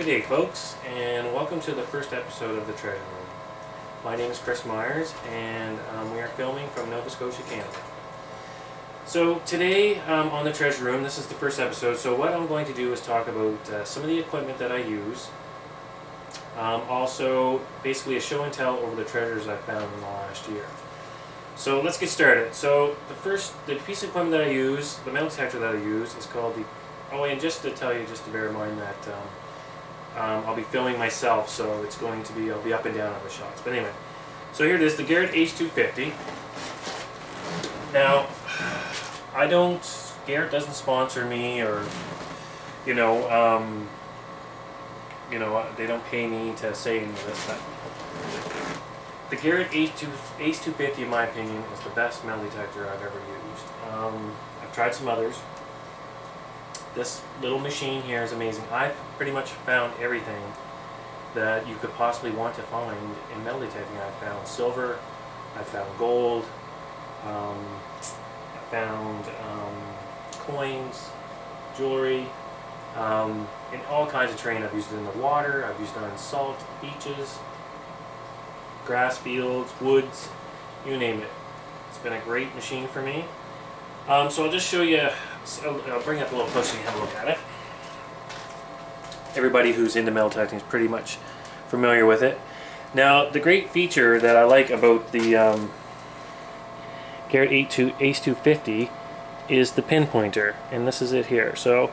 Good day, folks, and welcome to the first episode of the Treasure Room. My name is Chris Myers, and we are filming from Nova Scotia, Canada. So today on the Treasure Room, this is the first episode, so what I'm going to do is talk about some of the equipment that I use. Also, basically a show and tell over the treasures I found in the last year. So let's get started. So the piece of equipment that I use, the metal detector that I use, is called the... Oh, and just to tell you, just to bear in mind that I'll be filming myself, so it's going to be, I'll be up and down on the shots. But anyway, so here it is, the Garret H250. Now, Garret doesn't sponsor me, or, they don't pay me to say any of this, but the Garret H250, in my opinion, is the best metal detector I've ever used. I've tried some others. This little machine here is amazing. I've pretty much found everything that you could possibly want to find in metal detecting. I found silver, I found gold, I found coins, jewelry, in all kinds of terrain. I've used it in the water, I've used it on salt, beaches, grass fields, woods, you name it. It's been a great machine for me. So I'll just show you, I'll bring it up a little closer so you can have a look at it. Everybody who's into metal detecting is pretty much familiar with it. Now, the great feature that I like about the Garret H250 is the pinpointer, and this is it here. So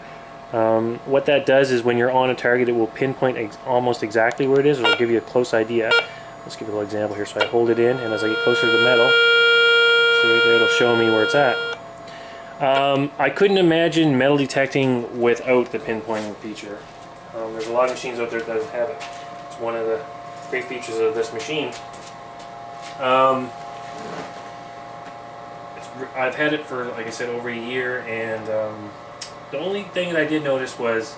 what that does is when you're on a target, it will pinpoint almost exactly where it is. It'll give you a close idea. Let's give a little example here. So I hold it in, and as I get closer to the metal, see right there, it'll show me where it's at. I couldn't imagine metal detecting without the pinpointing feature. There's a lot of machines out there that doesn't have it. It's one of the great features of this machine. I've had it for, like I said, over a year, and the only thing that I did notice was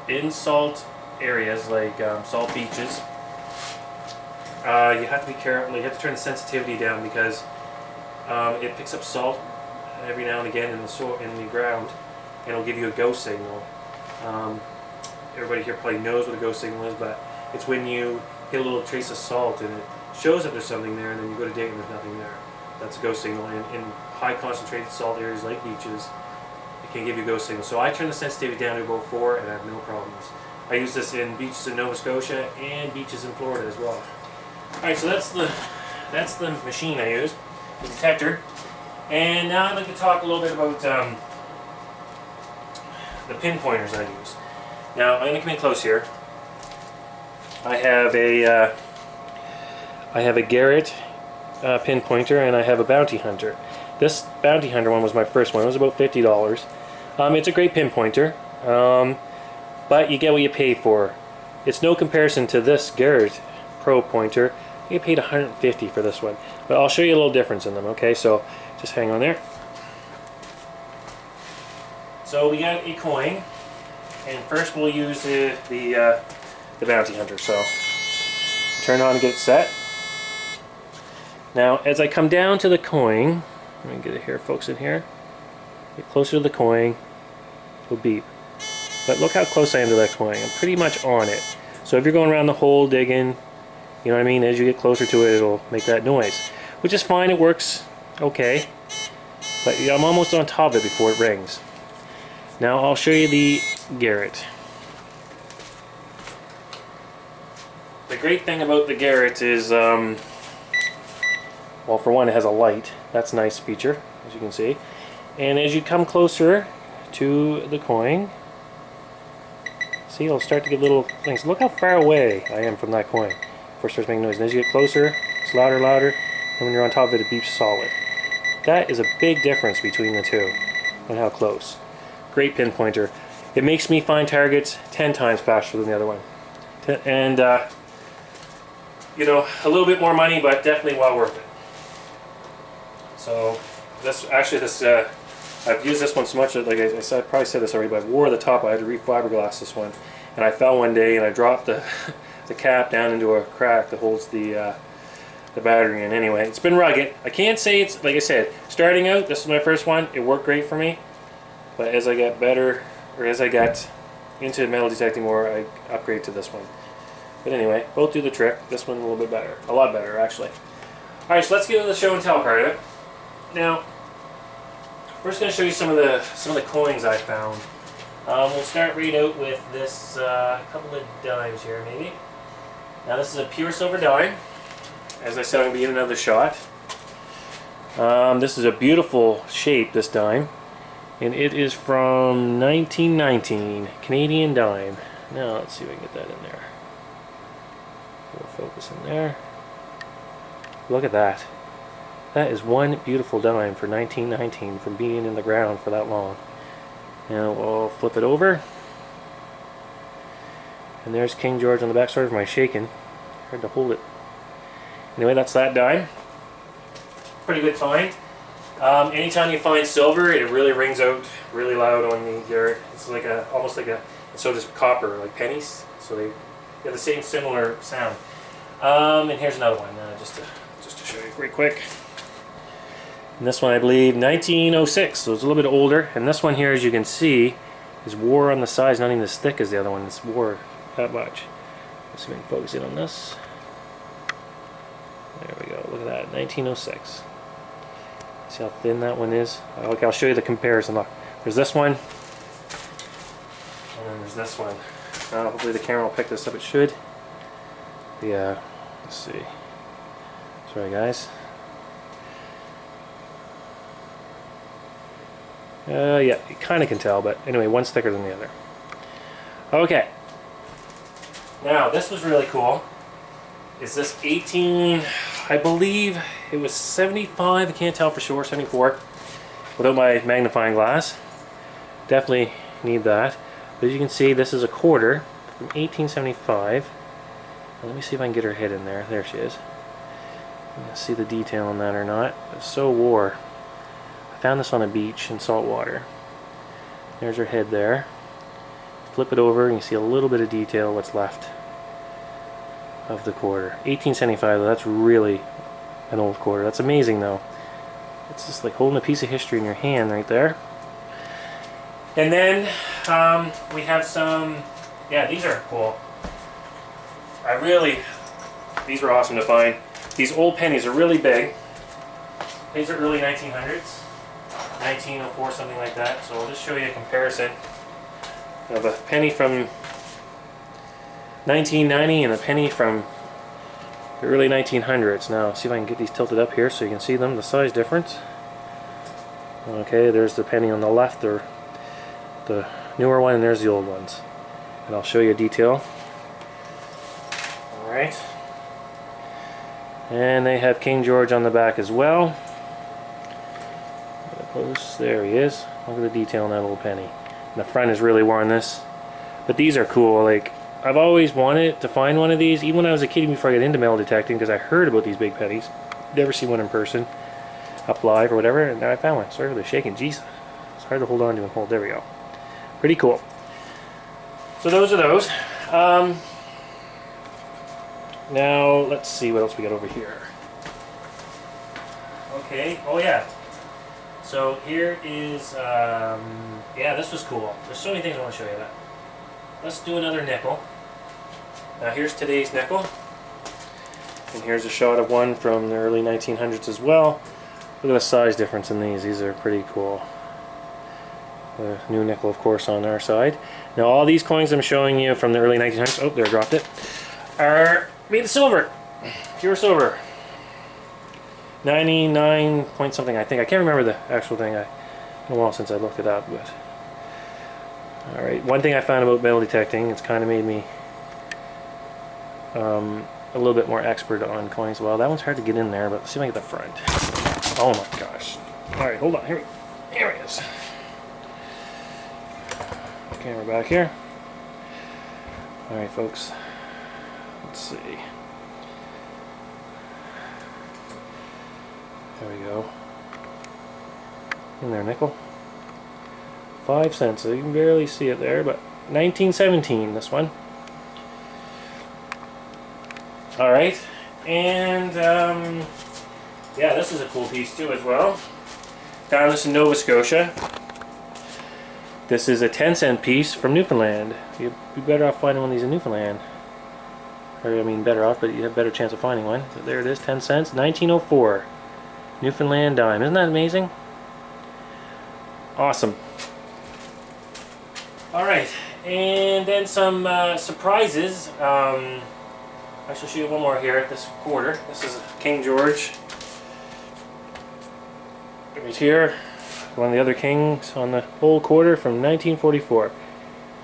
in salt areas, like salt beaches, you have to be careful. You have to turn the sensitivity down because it picks up salt every now and again in the ground, and it'll give you a go signal. Everybody here probably knows what a go signal is, but it's when you hit a little trace of salt and it shows that there's something there, and then you go to dig and there's nothing there. That's a go signal. In high concentrated salt areas like beaches, it can give you a go signal. So I turn the sensitivity down to about 4 and I have no problems. I use this in beaches in Nova Scotia and beaches in Florida as well. Alright, so that's the machine I use, the detector. And now I'd like to talk a little bit about the pinpointers I use. Now I'm going to come in close here. I have a Garret pinpointer, and I have a Bounty Hunter. This Bounty Hunter one was my first one. It was about $50. It's a great pinpointer, but you get what you pay for. It's no comparison to this Garret Pro pointer. I paid $150 for this one, but I'll show you a little difference in them. Okay, so just hang on there. So we got a coin, and first we'll use the Bounty Hunter. So turn on and get it set. Now, as I come down to the coin, let me get it here, folks, in here. Get closer to the coin, it'll beep. But look how close I am to that coin. I'm pretty much on it. So if you're going around the hole digging, you know what I mean, as you get closer to it, it'll make that noise, which is fine. It works okay, but I'm almost on top of it before it rings. Now I'll show you the Garret. The great thing about the Garret is, well, for one, it has a light. That's a nice feature, as you can see. And as you come closer to the coin, see, it'll start to get little things. Look how far away I am from that coin before it starts making noise. And as you get closer, it's louder, louder. And when you're on top of it, it beeps solid. That is a big difference between the two on how close. Great pinpointer. It makes me find targets 10 times faster than the other one. And, a little bit more money, but definitely well worth it. So, I've used this one so much that, like I said, I probably said this already, but I wore the top. I had to re-fiberglass this one. And I fell one day and I dropped the cap down into a crack that holds the battery in. Anyway, it's been rugged. I can't say it's, like I said, starting out, this is my first one. It worked great for me. But as I got better, or as I got into metal detecting more, I upgrade to this one. But anyway, both do the trick. This one a little bit better. A lot better, actually. Alright, so let's get into the show and tell part of it. Now, we're just going to show you some of the coins I found. We'll start right out with this couple of dimes here, maybe. Now this is a pure silver dime. As I said, I'm going to be in another shot. This is a beautiful shape, this dime. And it is from 1919, Canadian dime. Now let's see if I can get that in there. We'll focus in there. Look at that. That is one beautiful dime for 1919 from being in the ground for that long. Now we'll flip it over. And there's King George on the back. Sorry for my shaking. Hard to hold it. Anyway, that's that dime. Pretty good find. Anytime you find silver, it really rings out really loud on the garret. It's like almost like a, and so does copper, like pennies. So they have the same similar sound. And here's another one, just to show you real quick. And this one, I believe, 1906, so it's a little bit older. And this one here, as you can see, is wore on the sides, not even as thick as the other one. It's wore that much. Let's see if we can focus in on this. There we go. Look at that, 1906. See how thin that one is? Okay, I'll show you the comparison. Look, there's this one, and then there's this one. Hopefully the camera will pick this up. It should. Yeah. Let's see. Sorry, guys. Yeah, you kind of can tell, but anyway, one's thicker than the other. Okay. Now, this was really cool. Is this 18, I believe it was 75, I can't tell for sure, 74, without my magnifying glass. Definitely need that. But as you can see, this is a quarter from 1875. Now, let me see if I can get her head in there. There she is. See the detail on that or not. It's so wore. I found this on a beach in salt water. There's her head there. Flip it over and you see a little bit of detail what's left of the quarter. 1875, that's really an old quarter. That's amazing though. It's just like holding a piece of history in your hand right there. And then we have some, yeah, these are cool. These were awesome to find. These old pennies are really big. These are early 1900s. 1904, something like that. So I'll just show you a comparison of a penny from 1990 and a penny from the early 1900s. Now, see if I can get these tilted up here so you can see them, the size difference. Okay, there's the penny on the left, or the newer one, and there's the old ones. And I'll show you a detail. Alright. And they have King George on the back as well. Close. There he is. Look at the detail on that little penny. And the front is really worn this. But these are cool. Like, I've always wanted to find one of these, even when I was a kid, before I got into metal detecting, because I heard about these big pennies. Never seen one in person, up live or whatever, and now I found one. Sorry for the shaking. Jeez. It's hard to hold on to and hold. There we go. Pretty cool. So those are those. Now, let's see what else we got over here. Okay. Oh, yeah. So here is, yeah, this was cool. There's so many things I want to show you about. Let's do another nickel. Now here's today's nickel. And here's a shot of one from the early 1900s as well. Look at the size difference in these. These are pretty cool. The new nickel, of course, on our side. Now all these coins I'm showing you from the early 1900s, oh, there, I dropped it, are made of silver. Pure silver. 99 point something, I think. I can't remember the actual thing. It's been a while since I looked it up. But alright, one thing I found about metal detecting, it's kind of made me a little bit more expert on coins. Well, that one's hard to get in there, but let's see if I can get the front. Oh my gosh. Alright, hold on. Here it is. Camera back here. Alright, folks. Let's see. There we go. In there, nickel. 5 cents. So you can barely see it there, but 1917, this one. Alright. And, yeah, this is a cool piece too as well. Found this in Nova Scotia. This is a 10-cent piece from Newfoundland. You'd be better off finding one of these in Newfoundland. Or, I mean, better off, but you have a better chance of finding one. So there it is, 10 cents, 1904. Newfoundland dime. Isn't that amazing? Awesome. Alright, and then some surprises. I shall show you one more here, this quarter. This is King George. Right here. One of the other kings on the whole quarter from 1944.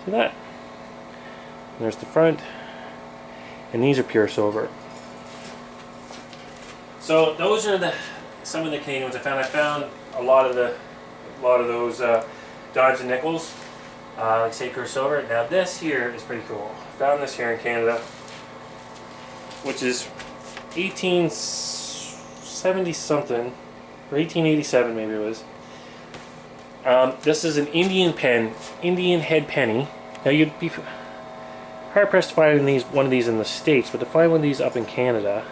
See that? And there's the front. And these are pure silver. So those are some of the Canadian ones I found. I found a lot of those dimes and nickels, like say pure silver. Now this here is pretty cool. I found this here in Canada, which is 1870 something, or 1887 maybe it was. This is an Indian head penny. Now you'd be hard pressed to find one of these in the States, but to find one of these up in Canada,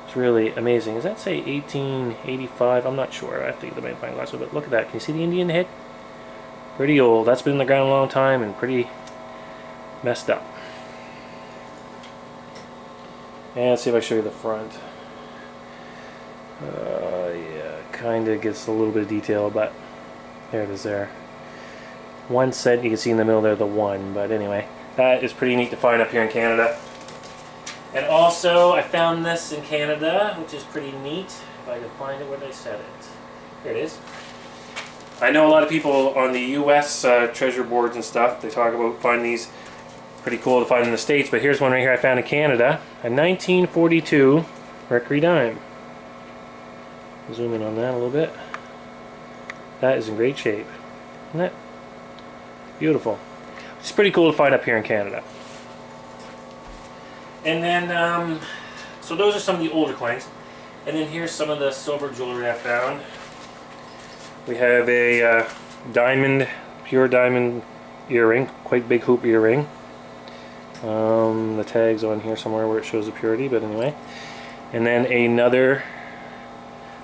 it's really amazing. Does that say 1885? I'm not sure. I have to get the magnifying glass, but look at that. Can you see the Indian head? Pretty old. That's been in the ground a long time and pretty messed up. And let's see if I show you the front. Yeah, kind of gets a little bit of detail, but there it is there. 1 cent, you can see in the middle there the 1, but anyway, that is pretty neat to find up here in Canada. And also, I found this in Canada, which is pretty neat. If I can find it, where did I set it? Here it is. I know a lot of people on the US treasure boards and stuff, they talk about finding these pretty cool to find in the States, but here's one right here I found in Canada, a 1942 Mercury dime. Zoom in on that a little bit. That is in great shape. Isn't it? Beautiful. It's pretty cool to find up here in Canada. And then, so those are some of the older coins. And then here's some of the silver jewelry I found. We have a pure diamond earring, quite big hoop earring. The tag's on here somewhere where it shows the purity, but anyway. And then another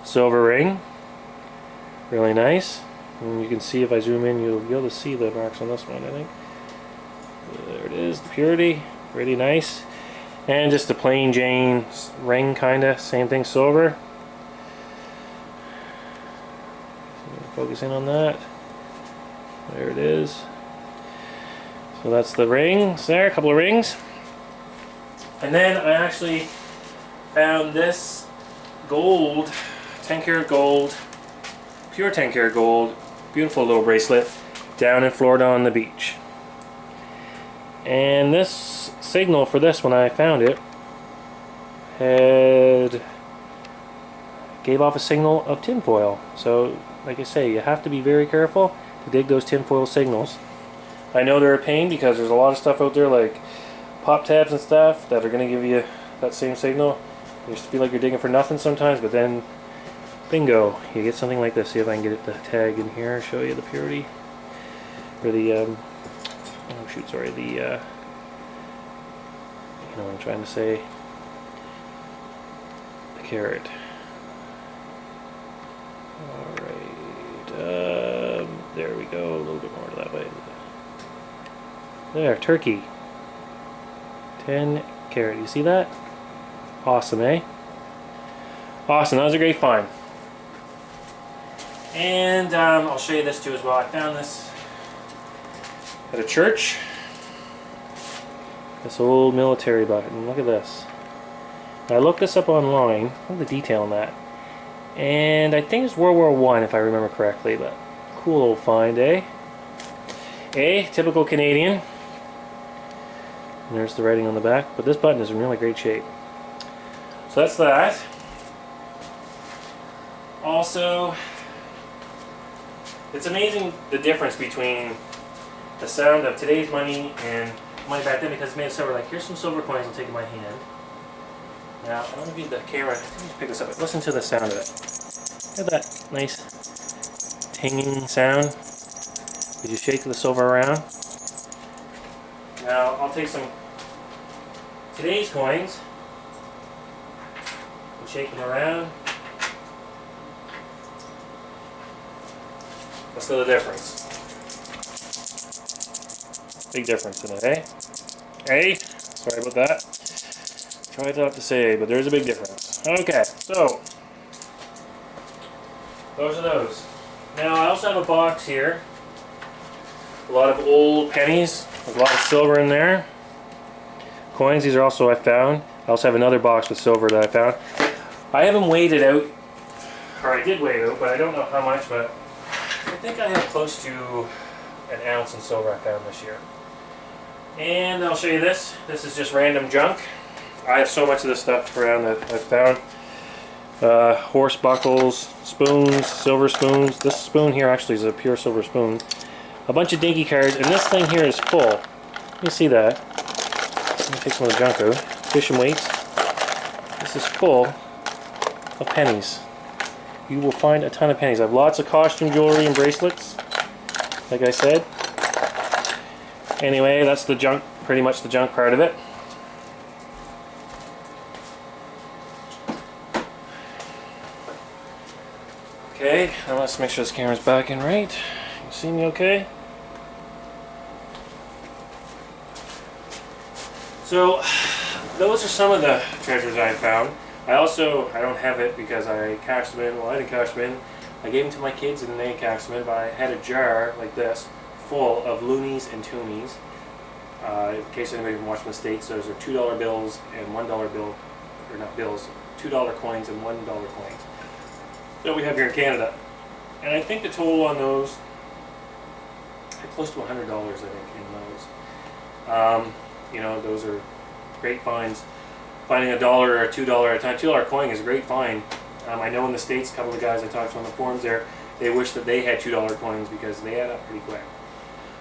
silver ring. Really nice. And you can see if I zoom in, you'll be able to see the marks on this one, I think. There it is, the purity. Really nice. And just a plain Jane ring, kinda. Same thing, silver. Focus in on that. There it is. So that's the rings there, a couple of rings. And then I actually found this gold, 10 karat gold, pure 10 karat gold, beautiful little bracelet down in Florida on the beach. And this signal for this, when I found it, gave off a signal of tinfoil. So, like I say, you have to be very careful to dig those tinfoil signals. I know they're a pain because there's a lot of stuff out there like pop tabs and stuff that are going to give you that same signal. You just feel like you're digging for nothing sometimes, but then bingo, you get something like this. See if I can get it the tag in here, show you the purity, or the oh shoot, sorry, the you know what I'm trying to say, the carat. Alright, there we go, a little bit more to that way. There, turkey. 10 karat, you see that? Awesome, eh? Awesome, that was a great find. And I'll show you this too as well. I found this at a church. This old military button. Look at this. Now, I looked this up online. Look at the detail on that. And I think it's World War I if I remember correctly. But cool old find, eh? Typical Canadian. And there's the writing on the back. But this button is in really great shape. So that's that. Also, it's amazing the difference between the sound of today's money and money back then, because it's made of silver. Like, here's some silver coins I'll take in my hand. Now, I don't know if you the camera, let me just pick this up. Listen to the sound of it. Hear that nice tinging sound as you shake the silver around. Now, I'll take some today's coins and shake them around. What's the difference? Big difference in it, eh? Eh? Sorry about that. Tried not to say, but there's a big difference. Okay, so those are those. Now I also have a box here. A lot of old pennies. There's a lot of silver in there. Coins, these are also I found. I also have another box with silver that I found. I haven't weighed it out, or I did weigh it out, but I don't know how much, but I think I have close to an ounce in silver I found this year. And I'll show you this. This is just random junk. I have so much of this stuff around that I've found. Horse buckles, spoons, silver spoons. This spoon here actually is a pure silver spoon. A bunch of dinky cards, and this thing here is full. You see that. Let me take some of the junk out. Fishing weights. This is full of pennies. You will find a ton of pennies. I have lots of costume jewelry and bracelets, like I said. Anyway, that's the junk, pretty much the junk part of it. Okay, now let's make sure this camera's back in right. You see me okay? So, those are some of the treasures I found. I don't have it because I cashed them in. Well, I didn't cash them in. I gave them to my kids and they cashed them in, but I had a jar like this full of loonies and toonies. In case anybody from watching the States, those are $2 bills and $1 bill, or not bills, $2 coins and $1 coins that we have here in Canada. And I think the total on those, close to $100 I think in those. You know, those are great finds. Finding $1 or $2 at a time, $2 coin is a great find. I know in the States, a couple of guys I talked to on the forums there, they wish that they had $2 coins because they add up pretty quick.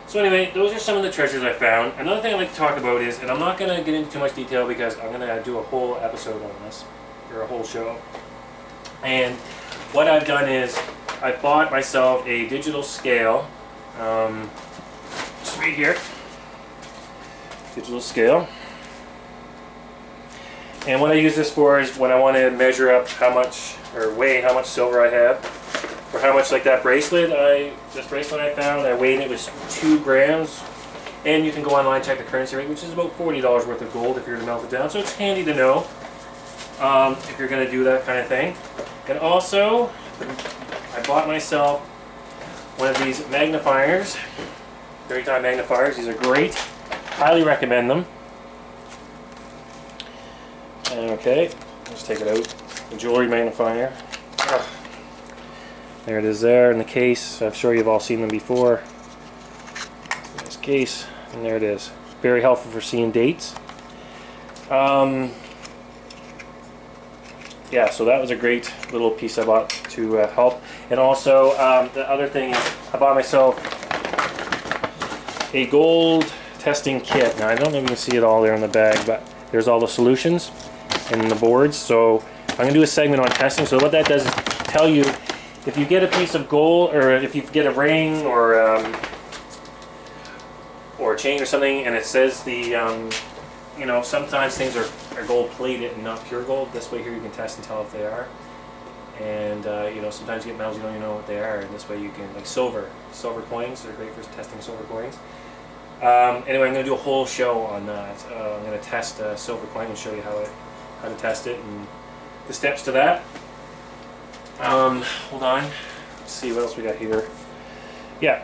So anyway, those are some of the treasures I found. Another thing I'd like to talk about is, and I'm not going to get into too much detail because I'm going to do a whole episode on this, or a whole show. And what I've done is, I bought myself a digital scale, just right here, digital scale. And what I use this for is when I want to measure up how much, or weigh how much silver I have, or how much, like that bracelet I found, I weighed it, was 2 grams. And you can go online, check the currency rate, which is about $40 worth of gold if you're to melt it down. So it's handy to know if you're going to do that kind of thing. And also, I bought myself one of these magnifiers, 30-time magnifiers. These are great. Highly recommend them. Okay, let's take it out. The jewelry magnifier. Ugh. There it is there in the case. I'm sure you've all seen them before. Nice case, and there it is. Very helpful for seeing dates. Yeah, so that was a great little piece I bought to help. And also, the other thing is I bought myself a gold testing kit. Now, I don't know if you can see it all there in the bag, but there's all the solutions and the boards. So I'm going to do a segment on testing. So what that does is tell you if you get a piece of gold, or if you get a ring or a chain or something, and it says the you know, sometimes things are gold plated and not pure gold. This way here you can test and tell if they are. And you know, sometimes you get metals you don't even know what they are, and this way you can, like silver coins are great for testing silver coins. Anyway, I'm going to do a whole show on that. I'm going to test a silver coin and show you how to test it and the steps to that. Hold on. Let's see what else we got here. Yeah.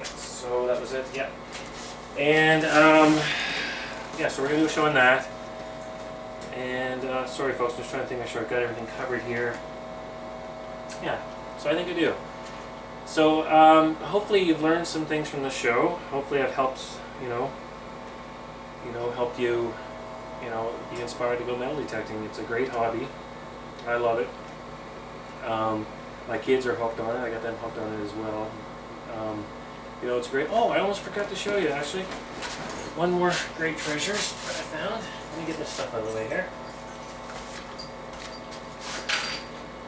So that was it. Yeah. And yeah, so we're going to do a show on that. And sorry folks, I'm just trying to think, make sure I've got everything covered here. Yeah, so I think I do. So hopefully you've learned some things from the show. Hopefully I've helped, helped you, be inspired to go metal detecting. It's a great hobby. I love it. My kids are hooked on it. I got them hooked on it as well. It's great. Oh, I almost forgot to show you actually. One more great treasures that I found. Let me get this stuff out of the way here.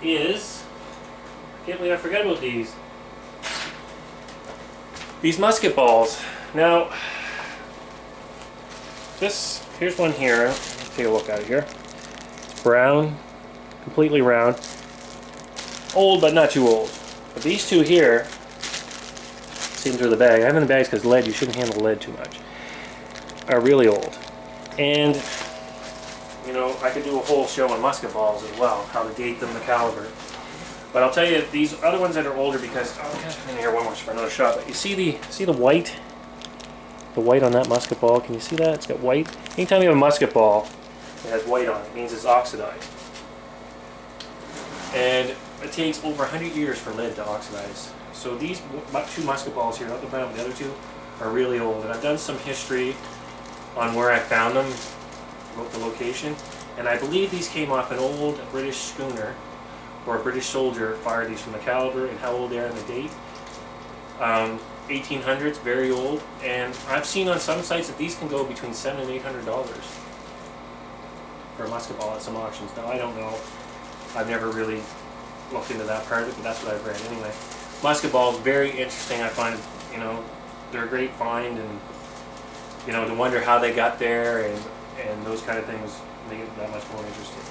I can't believe I forgot about these. These musket balls. Now, here's one here. Let's take a look at it here. It's brown, completely round. Old, but not too old. But these two here, same through the bag. I have in the bags because lead, you shouldn't handle lead too much, are really old. And, you know, I could do a whole show on musket balls as well, how to date them, the caliber. But I'll tell you, these other ones that are older, because, oh, I'm just in here one more for another shot, but you see the white? The white on that musket ball, can you see that? It's got white. Anytime you have a musket ball that has white on it, it means it's oxidized. And it takes over 100 years for lead to oxidize. So these two musket balls here, not the brown, the other two, are really old. And I've done some history on where I found them, wrote the location, and I believe these came off an old British schooner, or a British soldier fired these from the caliber, and how old they are and the date. 1800s, very old, and I've seen on some sites that these can go between $700 and $800 for a musket ball at some auctions. Now I don't know, I've never really looked into that part of it, but that's what I've read anyway. Musket balls, very interesting. I find, you know, they're a great find, and you know, to wonder how they got there and those kind of things make it that much more interesting.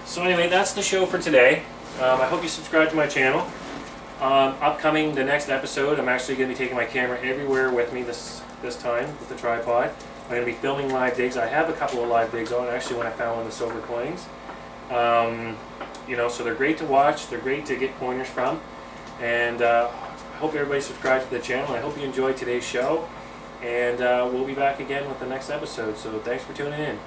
So anyway, that's the show for today. I hope you subscribe to my channel. Upcoming, the next episode, I'm actually going to be taking my camera everywhere with me this time with the tripod. I'm going to be filming live digs. I have a couple of live digs on, actually, when I found one of the silver coins. You know, so they're great to watch. They're great to get pointers from. And I hope everybody subscribes to the channel. I hope you enjoyed today's show. And we'll be back again with the next episode. So thanks for tuning in.